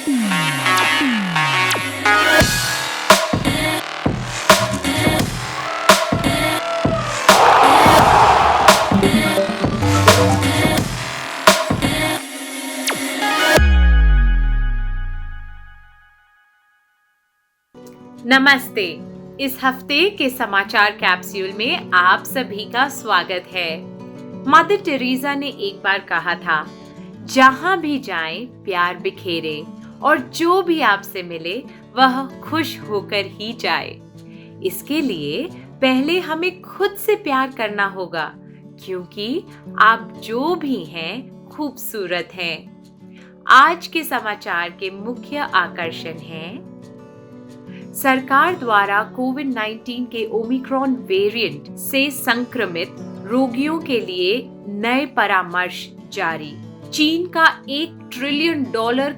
नमस्ते। इस हफ्ते के समाचार कैप्सूल में आप सभी का स्वागत है। मदर टेरेसा ने एक बार कहा था, जहां भी जाएं प्यार बिखेरे और जो भी आपसे मिले वह खुश होकर ही जाए। इसके लिए पहले हमें खुद से प्यार करना होगा, क्योंकि आप जो भी हैं खूबसूरत हैं। आज के समाचार के मुख्य आकर्षण हैं: सरकार द्वारा कोविड-19 के ओमिक्रॉन वेरिएंट से संक्रमित रोगियों के लिए नए परामर्श जारी। चीन का $1 ट्रिलियन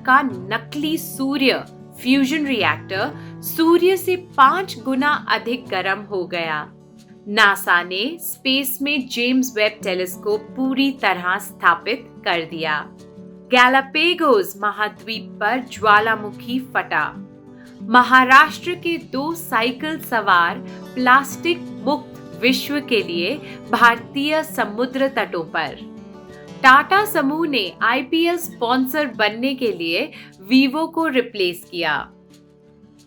का नकली सूर्य फ्यूजन रिएक्टर सूर्य से 5 गुना अधिक गर्म हो गया। नासा ने स्पेस में जेम्स वेब टेलीस्कोप पूरी तरह स्थापित कर दिया। गैलापेगोस महाद्वीप पर ज्वालामुखी फटा। महाराष्ट्र के 2 साइकिल सवार प्लास्टिक मुक्त विश्व के लिए भारतीय समुद्र तटों पर। टाटा समूह ने IPL स्पॉन्सर बनने के लिए वीवो को रिप्लेस किया।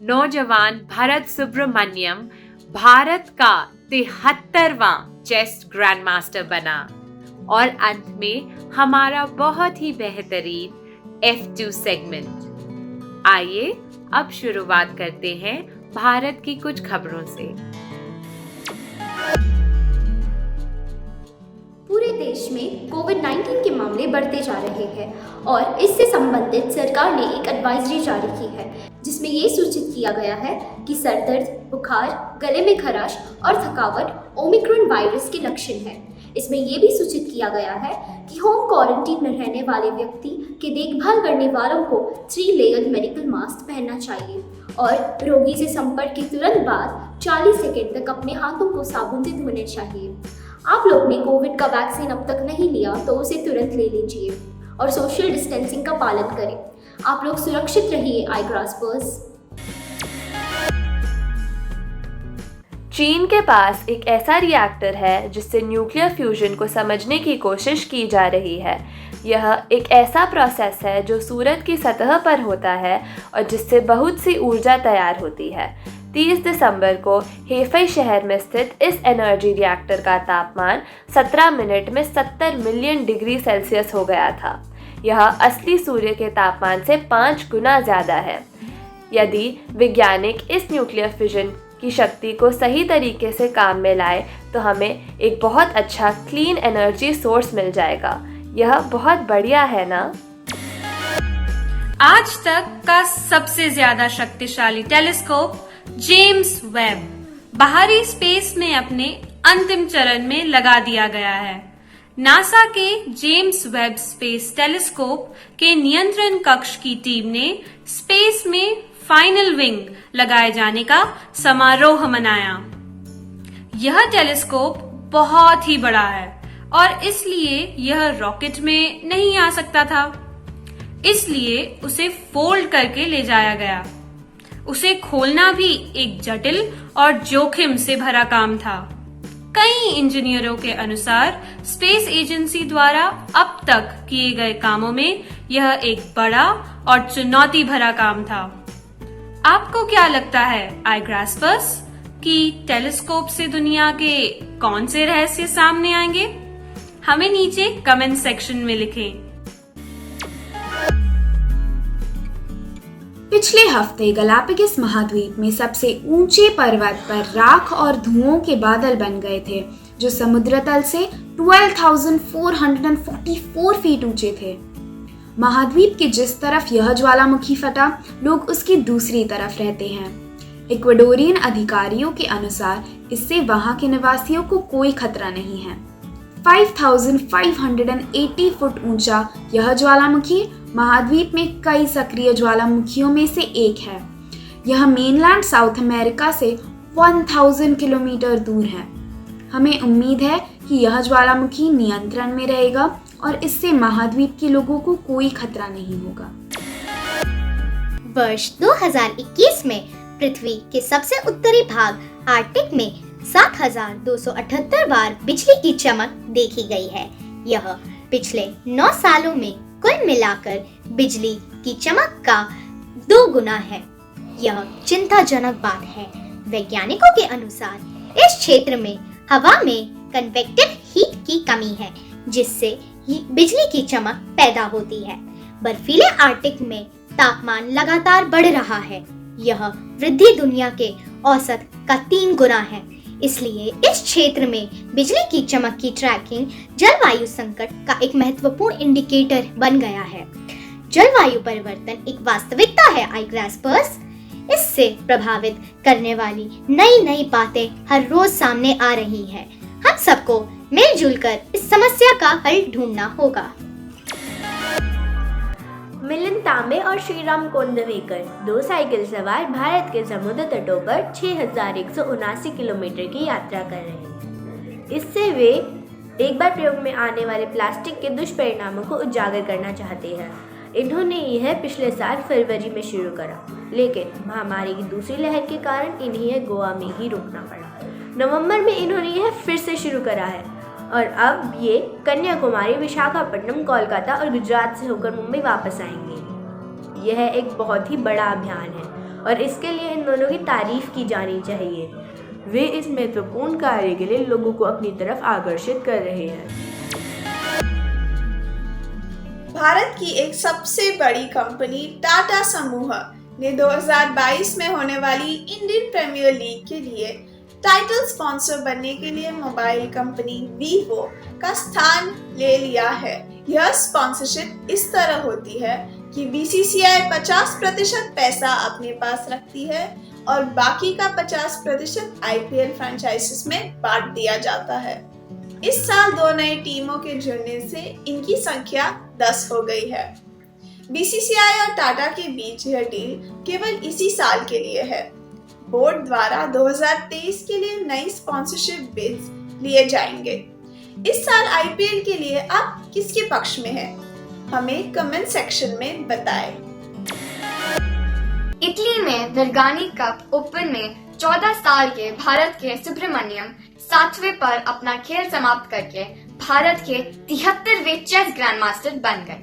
नौजवान भरत सुब्रमण्यम भारत का 73वां चेस ग्रैंडमास्टर बना। और अंत में हमारा बहुत ही बेहतरीन F2 सेगमेंट। आइए अब शुरुआत करते हैं भारत की कुछ खबरों से। पूरे देश में कोविड-19 के मामले बढ़ते जा रहे हैं और इससे संबंधित सरकार ने एक एडवाइजरी जारी की है, जिसमें ये सूचित किया गया है कि सर दर्द, बुखार, गले में खराश और थकावट ओमिक्रॉन वायरस के लक्षण हैं। इसमें यह भी सूचित किया गया है कि होम क्वारंटीन में रहने वाले व्यक्ति के देखभाल करने वालों को 3 लेयर मेडिकल मास्क पहनना चाहिए और रोगी से संपर्क के तुरंत बाद 40 सेकेंड तक अपने हाथों को साबुन से धोने चाहिए। आप लोग ने कोविड का वैक्सीन अब तक नहीं लिया तो उसे तुरंत ले लीजिए और सोशल डिस्टेंसिंग का पालन करें। आप लोग सुरक्षित रहिए, आई ग्रास्पर्स। चीन के पास एक ऐसा रिएक्टर है जिससे न्यूक्लियर फ्यूजन को समझने की कोशिश की जा रही है। यह एक ऐसा प्रोसेस है जो सूरज की सतह पर होता है और जिससे बहुत सी ऊर्जा तैयार होती है। 30 दिसंबर को हेफई शहर में स्थित इस एनर्जी रिएक्टर का तापमान 17 मिनट में 70 मिलियन डिग्री सेल्सियस हो गया था। यह असली सूर्य के तापमान से 5 गुना ज़्यादा है। यदि वैज्ञानिक इस न्यूक्लियर फ्यूजन की शक्ति को सही तरीके से काम में लाए तो हमें एक बहुत अच्छा क्लीन एनर्जी सोर्स मिल जाएगा। यह बहुत बढ़िया है ना? आज तक का सबसे ज्यादा शक्तिशाली टेलीस्कोप जेम्स वेब बाहरी स्पेस में अपने अंतिम चरण में लगा दिया गया है। नासा के जेम्स वेब स्पेस टेलीस्कोप के नियंत्रण कक्ष की टीम ने स्पेस में फाइनल विंग लगाए जाने का समारोह मनाया। यह टेलीस्कोप बहुत ही बड़ा है और इसलिए यह रॉकेट में नहीं आ सकता था, इसलिए उसे फोल्ड करके ले जाया गया। उसे खोलना भी एक जटिल और जोखिम से भरा काम था। कई इंजीनियरों के अनुसार स्पेस एजेंसी द्वारा अब तक किए गए कामों में यह एक बड़ा और चुनौती भरा काम था। आपको क्या लगता है, आई ग्रास्पर्स, कि टेलीस्कोप से दुनिया के कौन से रहस्य सामने आएंगे? हमें नीचे कमेंट सेक्शन में लिखें। पिछले हफ्ते गैलापागोस महाद्वीप में सबसे ऊंचे पर्वत पर राख और धुओं के बादल बन गए थे, जो समुद्र तल से 12,444 फीट ऊंचे थे। महाद्वीप के जिस तरफ यह ज्वालामुखी फटा, लोग उसकी दूसरी तरफ रहते हैं। इक्वाडोरियन अधिकारियों के अनुसार इससे वहां के निवासियों को कोई खतरा नहीं है। 5,580 फुट ऊंचा यह ज्वालामुखी महाद्वीप में कई सक्रिय ज्वालामुखियों में से एक है। यह मेनलैंड साउथ अमेरिका से 1000 किलोमीटर दूर है। हमें उम्मीद है कि यह ज्वालामुखी नियंत्रण में रहेगा और इससे महाद्वीप के लोगों को कोई खतरा नहीं होगा। वर्ष 2021 में पृथ्वी के सबसे उत्तरी भाग आर्कटिक में 7,278 बार बिजली की चमक देखी गई है। यह पिछले 9 सालों में कुल मिलाकर बिजली की चमक का 2 गुना है। यह चिंताजनक बात है। वैज्ञानिकों के अनुसार इस क्षेत्र में हवा में कन्वेक्टिव हीट की कमी है, जिससे बिजली की चमक पैदा होती है। बर्फीले आर्कटिक में तापमान लगातार बढ़ रहा है। यह वृद्धि दुनिया के औसत का 3 गुना है। इसलिए इस क्षेत्र में बिजली की चमक की ट्रैकिंग जलवायु संकट का एक महत्वपूर्ण इंडिकेटर बन गया है। जलवायु परिवर्तन एक वास्तविकता है आईग्रास्पर्स। इससे प्रभावित करने वाली नई बातें हर रोज सामने आ रही हैं। हम सबको मिलजुल कर इस समस्या का हल ढूंढना होगा। मिलिंद तांबे और श्रीराम कोंडवेकर 2 साइकिल सवार भारत के समुद्र तटों पर 6,179 किलोमीटर की यात्रा कर रहे हैं। इससे वे एक बार प्रयोग में आने वाले प्लास्टिक के दुष्परिणामों को उजागर करना चाहते हैं। इन्होंने यह पिछले साल फरवरी में शुरू करा, लेकिन महामारी की दूसरी लहर के कारण इन्हें गोवा में ही रुकना पड़ा। नवंबर में इन्होंने यह फिर से शुरू करा है और अब ये कन्याकुमारी, विशाखापट्टनम, कोलकाता और गुजरात से होकर मुंबई वापस आएंगे। यह एक बहुत ही बड़ा अभियान है और इसके लिए इन दोनों की तारीफ की जानी चाहिए। वे इस महत्वपूर्ण कार्य के लिए लोगों को अपनी तरफ आकर्षित कर रहे हैं। भारत की एक सबसे बड़ी कंपनी टाटा समूह ने 2022 में होने वाली इंडियन प्रीमियर लीग के लिए टाइटल स्पॉन्सर बनने के लिए मोबाइल कंपनी वीवो का स्थान ले लिया है। यह स्पॉन्सरशिप इस तरह होती है कि बीसीसीआई 50% पैसा अपने पास रखती है और बाकी का 50% आईपीएल फ्रेंचाइजीज में बांट दिया जाता है। इस साल 2 नई टीमों के जुड़ने से इनकी संख्या 10 हो गई है। बीसीसीआई और टाटा के बीच यह डील केवल इसी साल के लिए है। बोर्ड द्वारा 2023 के लिए नई स्पॉन्सरशिप बिड्स लिए जाएंगे। इस साल आईपीएल के लिए आप किसके पक्ष में हैं? हमें कमेंट सेक्शन में बताएं। इटली में वर्गानी कप ओपन में 14 साल के भारत के सुब्रमण्यम 7वें पर अपना खेल समाप्त करके भारत के 73वें चेस ग्रैंड मास्टर बन गए।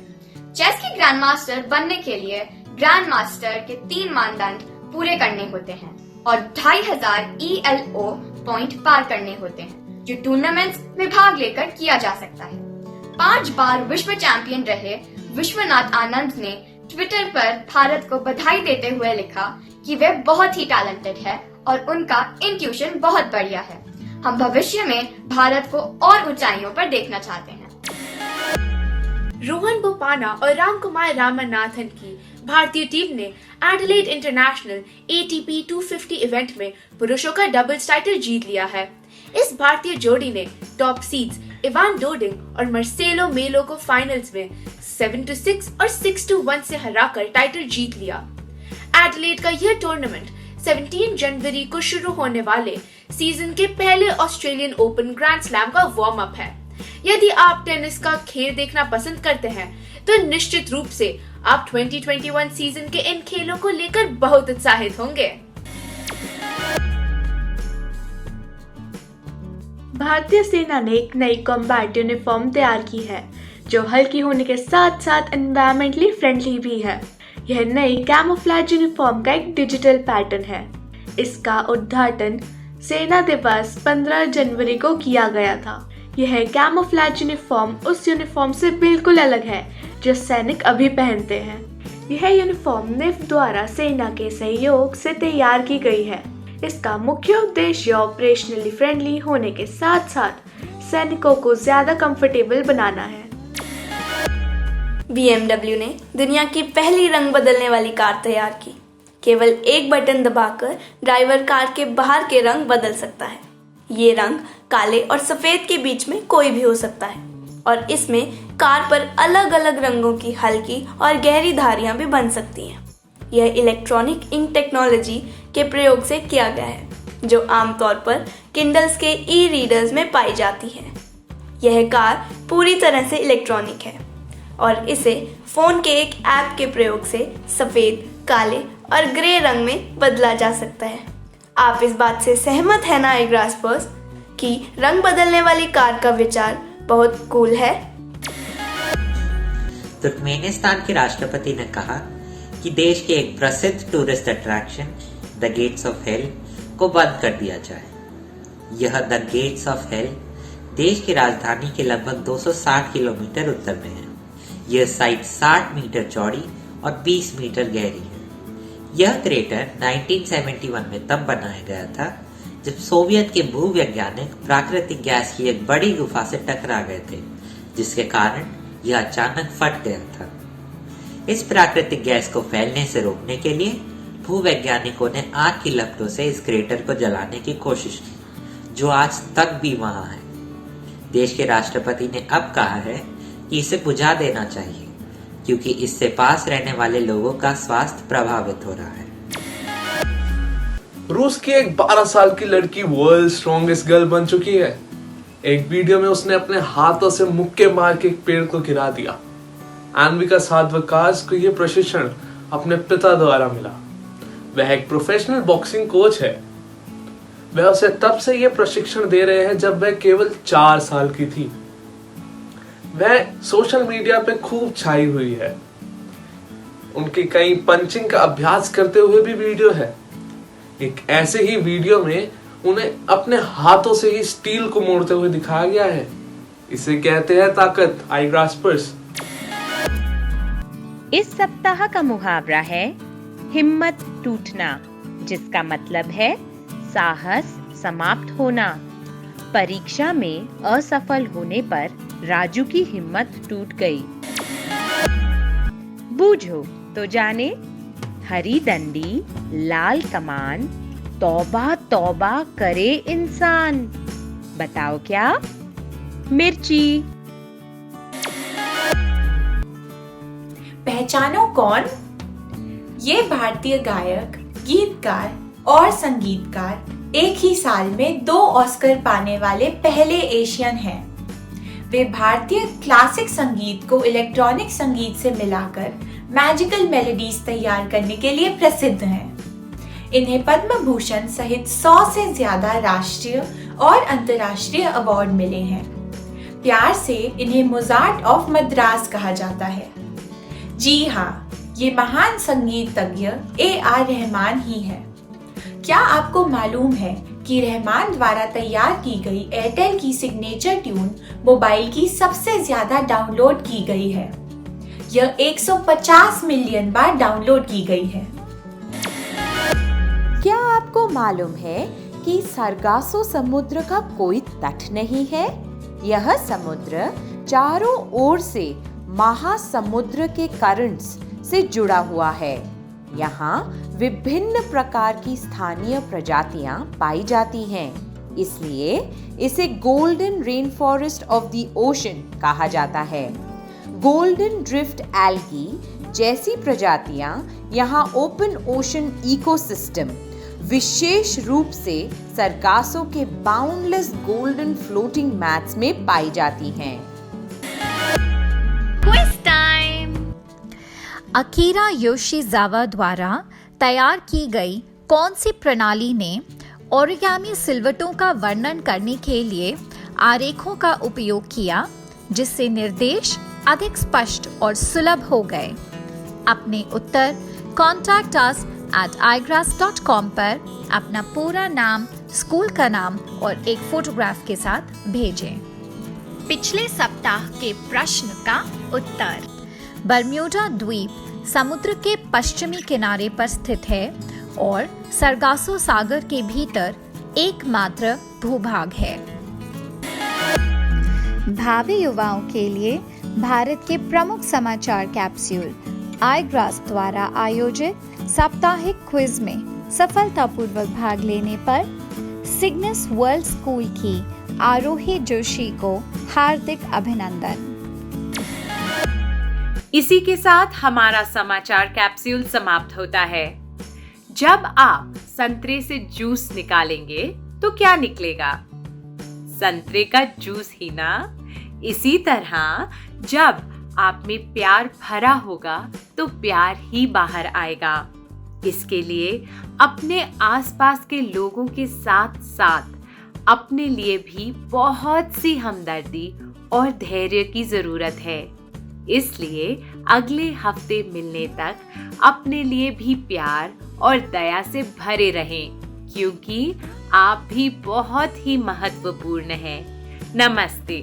चेस के ग्रैंड मास्टर बनने के लिए ग्रैंड मास्टर के 3 मानदंड पूरे करने होते हैं और 2500 ELO पॉइंट पार करने होते हैं, जो टूर्नामेंट्स में भाग लेकर किया जा सकता है। 5 बार विश्व चैंपियन रहे विश्वनाथ आनंद ने ट्विटर पर भारत को बधाई देते हुए लिखा कि वे बहुत ही टैलेंटेड है और उनका इंट्यूशन बहुत बढ़िया है। हम भविष्य में भारत को और ऊंचाइयों पर देखना चाहते हैं। रोहन बोपाना और रामकुमार रामनाथन की भारतीय टीम ने एडिलेड इंटरनेशनल ATP 250 इवेंट में पुरुषों का डबल्स टाइटल जीत लिया है। इस भारतीय जोड़ी ने टॉप सीड्स इवान डोडिग और मार्सेलो मेलो को फाइनल्स में 7-6 और 6-1 से हराकर टाइटल जीत लिया। एडिलेड का यह टूर्नामेंट 17 जनवरी को शुरू होने वाले सीजन के पहले ऑस्ट्रेलियन ओपन ग्रैंड स्लैम का वार्म अप है। यदि आप टेनिस का खेल देखना पसंद करते हैं तो निश्चित रूप से आप 2021 सीजन के इन खेलों को लेकर बहुत उत्साहित होंगे। भारतीय सेना ने एक नई कॉम्बैट यूनिफॉर्म तैयार की है जो हल्की होने के साथ साथ एनवायरमेंटली फ्रेंडली भी है। यह नई कैमोफ्लेज यूनिफॉर्म का एक डिजिटल पैटर्न है। इसका उद्घाटन सेना दिवस 15 जनवरी को किया गया था। यह कैमोफ्लेज यूनिफॉर्म उस यूनिफॉर्म से बिल्कुल अलग है जो सैनिक अभी पहनते हैं। यह यूनिफॉर्म निफ्ट द्वारा सेना के सहयोग से तैयार की गई है। इसका मुख्य उद्देश्य ऑपरेशनली फ्रेंडली होने के साथ साथ सैनिकों को ज्यादा कंफर्टेबल बनाना है। BMW ने दुनिया की पहली रंग बदलने वाली कार तैयार की। केवल एक बटन दबाकर ड्राइवर कार के बाहर के रंग बदल सकता है। ये रंग काले और सफेद के बीच में कोई भी हो सकता है और इसमें कार पर अलग अलग रंगों की हल्की और गहरी धारियां भी बन सकती हैं। यह इलेक्ट्रॉनिक इंक टेक्नोलॉजी के प्रयोग से किया गया है, जो आमतौर पर किंडल्स के ई-रीडर्स में पाई जाती है। यह कार पूरी तरह से इलेक्ट्रॉनिक है। और इसे फ़ोन के एक ऐप के प्रयोग से सफ़ेद, काले और ग्रे रंग में बदला जा सकता है। आप इस बात से सहमत हैं ना iGraspers कि रंग बदलने वाली कार का विचार बहुत कूल है? तुर्कमेनिस्तान के राष्ट्रपति ने कहा कि देश के एक प्रसिद्ध tourist attraction the gates of hell को बंद कर दिया जाए। यह द गेट्स ऑफ हेल देश की राजधानी के लगभग 260 किलोमीटर उत्तर में है। यह साइट 60 मीटर चौड़ी और 20 मीटर गहरी है। यह क्रेटर 1971 में तब बनाया गया था जब सोवियत के भूवैज्ञानिक प्राकृतिक गैस की एक बड़ी गुफा से टकरा गए थे, जिसके कारण यह अचानक फट गया था। इस प्राकृतिक गैस को फैलने से रोकने के लिए भूवैज्ञानिकों ने आग की लपटों से इस क्रेटर को जलाने की कोशिश की, जो आज तक भी वहां है। देश के राष्ट्रपति ने अब कहा है कि इसे बुझा देना चाहिए, क्योंकि इससे पास रहने वाले लोगों का स्वास्थ्य प्रभावित हो रहा है। रूस की एक 12 साल की लड़की वर्ल्ड स्ट्रॉन्गेस्ट गर्ल बन चुकी है। एक वीडियो में उसने अपने हाथों से मुक्के मार के एक पेड़ को गिरा दिया। अन्विका साधवकास को यह प्रशिक्षण अपने पिता द्वारा मिला। वह एक प्रोफेशनल बॉक्सिंग कोच है। वह उसे तब से यह प्रशिक्षण दे रहे हैं जब वह केवल 4 साल की थी। वह सोशल मीडिया पे खूब छाई हुई है। उनकी कई पंचिंग का अभ्यास करते हुए भी वीडियो है। एक ऐसे ही वीडियो में उन्हें अपने हाथों से ही स्टील को मोड़ते हुए दिखाया गया है। इसे कहते हैं ताकत, iGraspers। इस सप्ताह का मुहावरा है हिम्मत टूटना, जिसका मतलब है साहस समाप्त होना। परीक्षा में असफल होने पर राजू की हिम्मत टूट गई। बूझो तो जाने, हरी डंडी लाल कमान, तौबा तौबा करे इंसान। बताओ क्या? मिर्ची। पहचानो कौन? ये भारतीय गायक, गीतकार और संगीतकार एक ही साल में 2 ऑस्कर पाने वाले पहले एशियन हैं। वे भारतीय क्लासिक संगीत को इलेक्ट्रॉनिक संगीत से मिलाकर मैजिकल मेलोडीज तैयार करने के लिए प्रसिद्ध हैं। इन्हें पद्म भूषण सहित 100 से ज्यादा राष्ट्रीय और अंतर्राष्ट्रीय अवार्ड मिले हैं। प्यार से इन्हें मोजार्ट ऑफ मद्रास कहा जाता है। जी हाँ, ये महान संगीतज्ञ AR रहमान ही है। क्या आपको मालूम है कि रहमान द्वारा तैयार की गई एयरटेल की सिग्नेचर ट्यून मोबाइल की सबसे ज्यादा डाउनलोड की गई है। यह 150 मिलियन बार डाउनलोड की गई है। क्या आपको मालूम है कि सरगासो समुद्र का कोई तट नहीं है? यह समुद्र चारों ओर से महासमुद्र के करंट्स से जुड़ा हुआ है। यहाँ विभिन्न प्रकार की स्थानीय प्रजातियां पाई जाती हैं, इसलिए इसे golden rain forest of the ocean कहा जाता है। गोल्डन ड्रिफ्ट एल्गी जैसी प्रजातियां यहाँ ओपन ओशन इकोसिस्टम, विशेष रूप से सरगासो के बाउंडलेस गोल्डन फ्लोटिंग मैट्स में पाई जाती हैं। Quiz time. अकीरा योशीजावा द्वारा तैयार की गई कौन सी प्रणाली ने ओरिगामी सिलवटों का वर्णन करने के लिए आरेखों का उपयोग किया, जिससे निर्देश अधिक स्पष्ट और सुलभ हो गए? अपने उत्तर contact us at iGras.com पर अपना पूरा नाम, स्कूल का नाम और एक फोटोग्राफ के साथ भेजें। पिछले सप्ताह के प्रश्न का उत्तर। बरम्यूडा द्वीप समुद्र के पश्चिमी किनारे पर स्थित है और सरगासो सागर के भीतर एकमात्र भूभाग है। भावी युवाओं के लिए भारत के प्रमुख समाचार कैप्सूल iGras द्वारा आयोजित साप्ताहिक क्विज में सफलतापूर्वक भाग लेने पर सिग्नस वर्ल्ड स्कूल की आरोही जोशी को हार्दिक अभिनंदन। इसी के साथ हमारा समाचार कैप्सूल समाप्त होता है। जब आप संतरे से जूस निकालेंगे तो क्या निकलेगा? संतरे का जूस ही ना। इसी तरह जब आप में प्यार भरा होगा तो प्यार ही बाहर आएगा। इसके लिए अपने आसपास के लोगों के साथ साथ अपने लिए भी बहुत सी हमदर्दी और धैर्य की जरूरत है। इसलिए अगले हफ्ते मिलने तक अपने लिए भी प्यार और दया से भरे रहें, क्योंकि आप भी बहुत ही महत्वपूर्ण हैं। नमस्ते।